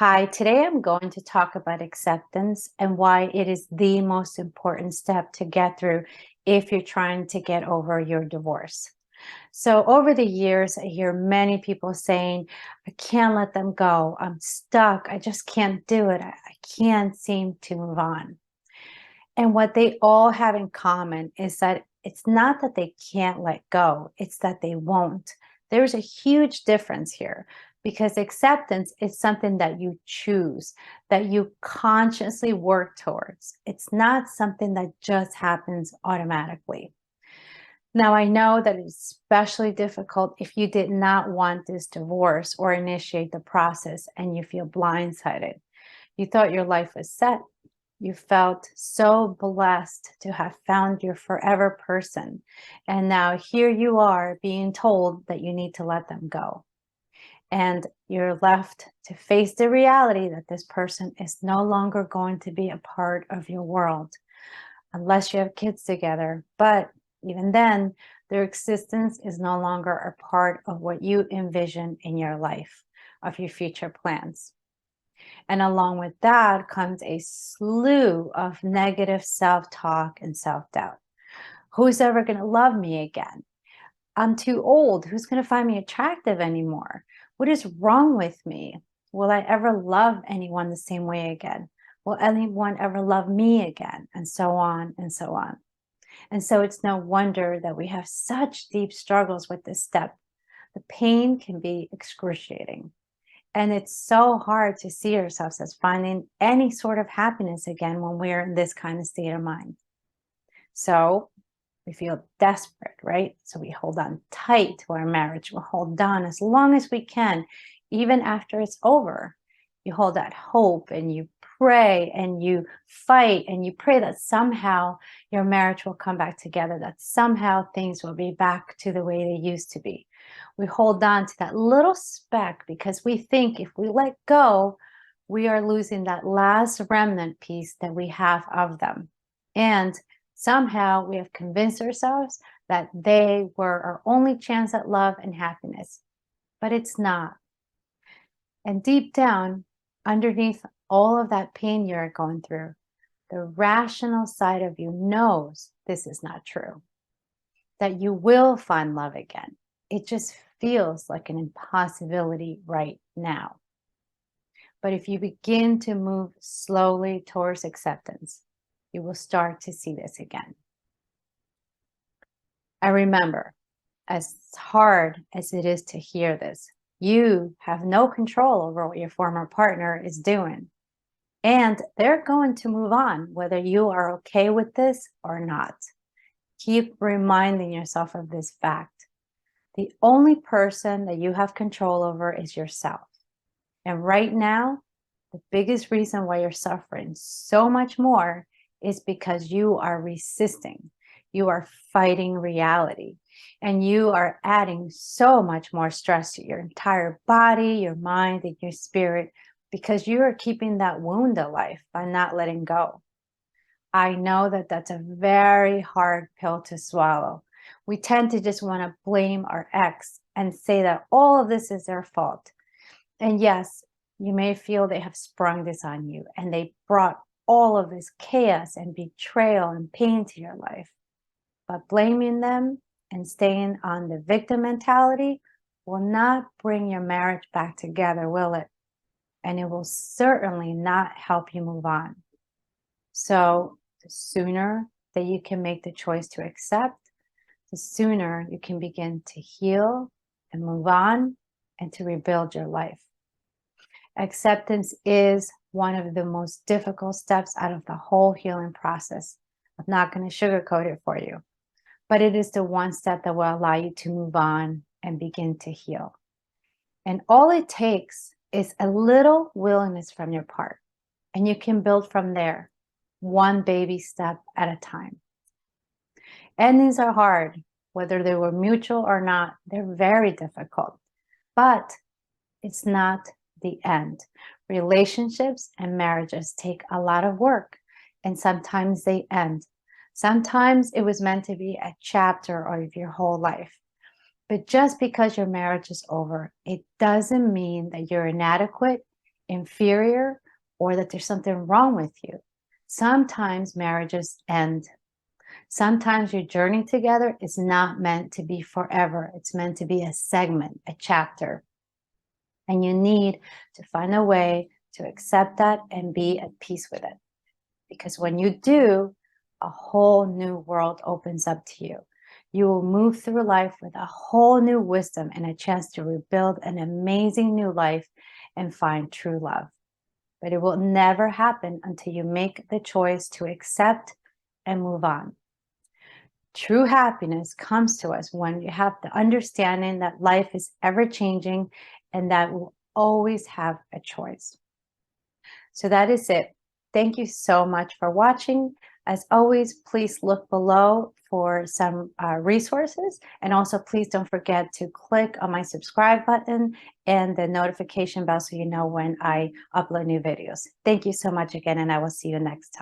Hi, today I'm going to talk about acceptance and why it is the most important step to get through if you're trying to get over your divorce. So, over the years, I hear many people saying, I can't let them go. I'm stuck. I just can't do it. I can't seem to move on. And what they all have in common is that it's not that they can't let go, it's that they won't. There's a huge difference here because acceptance is something that you choose, that you consciously work towards. It's not something that just happens automatically. Now, I know that it's especially difficult if you did not want this divorce or initiate the process and you feel blindsided. You thought your life was set. You felt so blessed to have found your forever person. And now here you are being told that you need to let them go. And you're left to face the reality that this person is no longer going to be a part of your world unless you have kids together. But even then, their existence is no longer a part of what you envision in your life, of your future plans. And along with that comes a slew of negative self-talk and self-doubt. Who's ever going to love me again? I'm too old. Who's going to find me attractive anymore? What is wrong with me? Will I ever love anyone the same way again? Will anyone ever love me again? And so on and so on. And so it's no wonder that we have such deep struggles with this step. The pain can be excruciating. And it's so hard to see ourselves as finding any sort of happiness again when we're in this kind of state of mind. So we feel desperate, right? So we hold on tight to our marriage. We'll hold on as long as we can, even after it's over. You hold that hope and you pray and you fight and you pray that somehow your marriage will come back together, that somehow things will be back to the way they used to be. We hold on to that little speck because we think if we let go, we are losing that last remnant piece that we have of them. And somehow we have convinced ourselves that they were our only chance at love and happiness, but it's not. And deep down, underneath all of that pain you're going through, the rational side of you knows this is not true, that you will find love again. It just feels like an impossibility right now. But if you begin to move slowly towards acceptance, you will start to see this again. I remember, as hard as it is to hear this, you have no control over what your former partner is doing. And they're going to move on, whether you are okay with this or not. Keep reminding yourself of this fact. The only person that you have control over is yourself. And right now, the biggest reason why you're suffering so much more is because you are resisting. You are fighting reality. And you are adding so much more stress to your entire body, your mind, and your spirit because you are keeping that wound alive by not letting go. I know that that's a very hard pill to swallow. We tend to just want to blame our ex and say that all of this is their fault. And yes, you may feel they have sprung this on you and they brought all of this chaos and betrayal and pain to your life. But blaming them and staying on the victim mentality will not bring your marriage back together, will it? And it will certainly not help you move on. So the sooner that you can make the choice to accept, the sooner you can begin to heal and move on and to rebuild your life. Acceptance is one of the most difficult steps out of the whole healing process. I'm not going to sugarcoat it for you, but it is the one step that will allow you to move on and begin to heal. And all it takes is a little willingness from your part, and you can build from there, one baby step at a time. Endings are hard, whether they were mutual or not. They're very difficult, but it's not the end. Relationships and marriages take a lot of work, and sometimes they end. Sometimes it was meant to be a chapter of your whole life. But just because your marriage is over, it doesn't mean that you're inadequate. inferior, or that there's something wrong with you. Sometimes marriages end. Sometimes your journey together is not meant to be forever. It's meant to be a segment, a chapter. And you need to find a way to accept that and be at peace with it. Because when you do, a whole new world opens up to you. You will move through life with a whole new wisdom and a chance to rebuild an amazing new life and find true love. But it will never happen until you make the choice to accept and move on. True happiness comes to us when you have the understanding that life is ever changing and that we'll always have a choice. So that is it. Thank you so much for watching. As always, please look below for some resources. And also, please don't forget to click on my subscribe button and the notification bell so you know when I upload new videos. Thank you so much again, and I will see you next time.